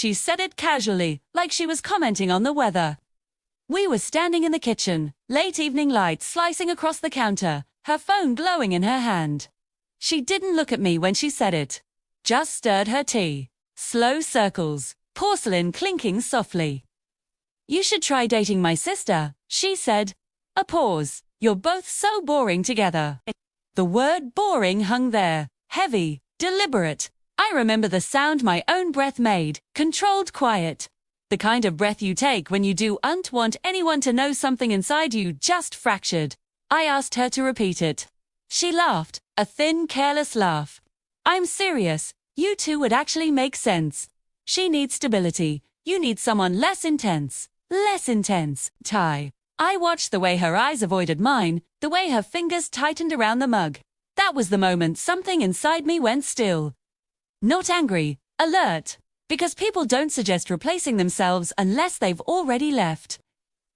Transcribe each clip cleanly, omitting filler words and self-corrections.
she said it casually, like she was commenting on the weather. We were standing in the kitchen, late evening light slicing across the counter, her phone glowing in her hand. She didn't look at me when she said it. Just stirred her tea. Slow circles, porcelain clinking softly. "You should try dating my sister," she said. A pause. "You're both so boring together." The word boring hung there, heavy, deliberate. I remember the sound my own breath made, controlled quiet. The kind of breath you take when you don't want anyone to know something inside you just fractured. I asked her to repeat it. She laughed, a thin, careless laugh. "I'm serious. You two would actually make sense. She needs stability. You need someone less intense. Less intense, Ty." I watched the way her eyes avoided mine, the way her fingers tightened around the mug. That was the moment something inside me went still. Not angry, alert. Because people don't suggest replacing themselves unless they've already left.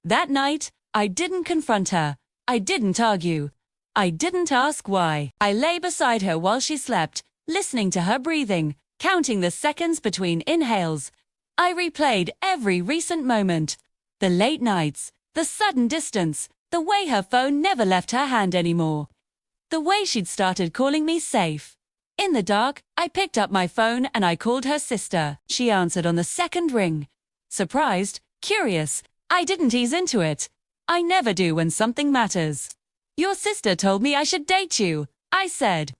That night, I didn't confront her. I didn't argue. I didn't ask why. I lay beside her while she slept, listening to her breathing, counting the seconds between inhales. I replayed every recent moment. The late nights, the sudden distance, the way her phone never left her hand anymore. The way she'd started calling me safe. In the dark, I picked up my phone and I called her sister. She answered on the second ring. Surprised, curious, I didn't ease into it. I never do when something matters. "Your sister told me I should date you," I said.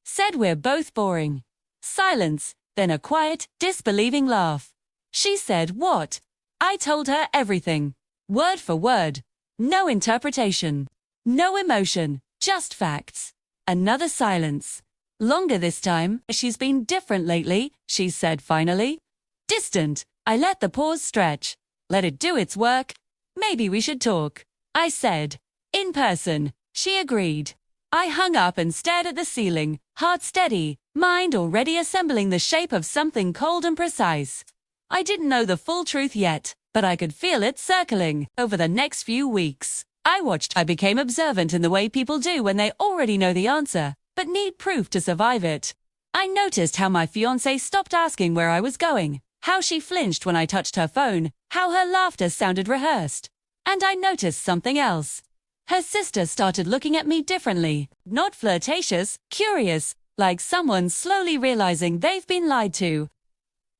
Said we're both boring. Silence, then a quiet, disbelieving laugh. She said, "What?" I told her everything. Word for word. No interpretation. No emotion, just facts. Another silence. Longer this time. "She's been different lately," she said finally. Distant. I let the pause stretch. Let it do its work. "Maybe we should talk," I said. "In person," she agreed. I hung up and stared at the ceiling, heart steady, mind already assembling the shape of something cold and precise. I didn't know the full truth yet, but I could feel it circling. Over the next few weeks, I became observant in the way people do when they already know the answer, but need proof to survive it. I noticed how my fiancé stopped asking where I was going, how she flinched when I touched her phone, how her laughter sounded rehearsed. And I noticed something else. Her sister started looking at me differently, not flirtatious, curious, like someone slowly realizing they've been lied to.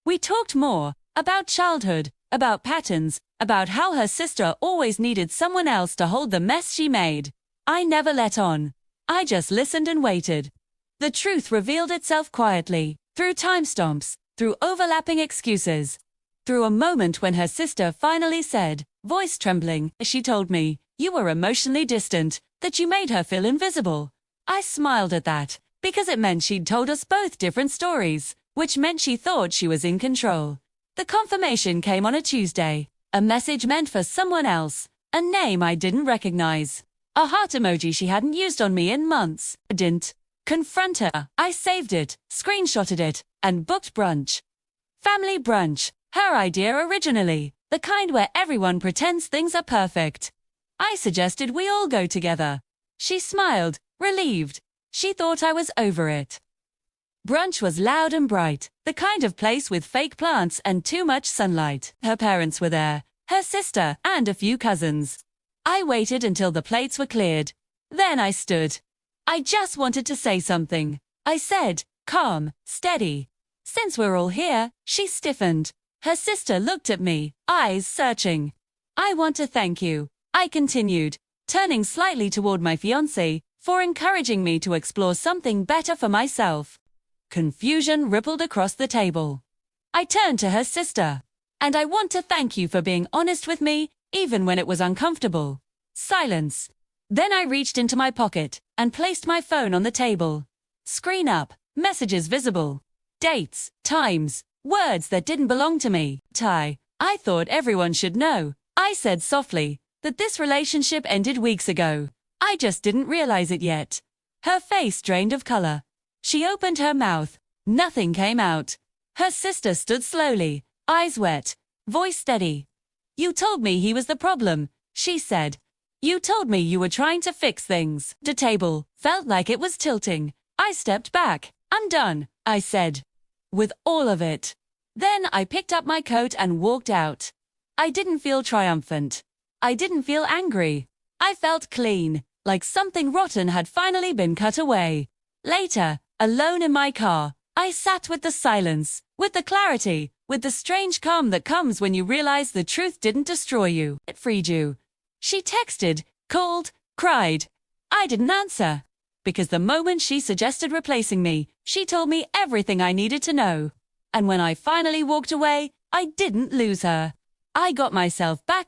We talked more, about childhood, about patterns, about how her sister always needed someone else to hold the mess she made. I never let on. I just listened and waited. The truth revealed itself quietly, through timestamps, through overlapping excuses. Through a moment when her sister finally said, voice trembling, she told me, "You were emotionally distant, that you made her feel invisible." I smiled at that, because it meant she'd told us both different stories, which meant she thought she was in control. The confirmation came on a Tuesday. A message meant for someone else, a name I didn't recognize. A heart emoji she hadn't used on me in months. I didn't confront her. I saved it, screenshotted it, and booked brunch. Family brunch, her idea originally, the kind where everyone pretends things are perfect. I suggested we all go together. She smiled, relieved. She thought I was over it. Brunch was loud and bright, the kind of place with fake plants and too much sunlight. Her parents were there, her sister, and a few cousins. I waited until the plates were cleared. Then I stood. I just wanted to say something. I said, calm, steady. "Since we're all here," she stiffened. Her sister looked at me, eyes searching. "I want to thank you," I continued, turning slightly toward my fiancé, "for encouraging me to explore something better for myself." Confusion rippled across the table. I turned to her sister. "And I want to thank you for being honest with me, even when it was uncomfortable." Silence. Then I reached into my pocket and placed my phone on the table. Screen up, messages visible. Dates, times, words that didn't belong to me. Ty, I thought everyone should know, I said softly, that this relationship ended weeks ago. I just didn't realize it yet. Her face drained of color. She opened her mouth. Nothing came out. Her sister stood slowly, eyes wet, voice steady. "You told me he was the problem," she said. "You told me you were trying to fix things." The table felt like it was tilting. I stepped back. "I'm done," I said. With all of it. Then I picked up my coat and walked out. I didn't feel triumphant. I didn't feel angry. I felt clean, like something rotten had finally been cut away. Later, alone in my car, I sat with the silence, with the clarity, with the strange calm that comes when you realize the truth didn't destroy you, it freed you. She texted, called, cried. I didn't answer. Because the moment she suggested replacing me, she told me everything I needed to know. And when I finally walked away, I didn't lose her. I got myself back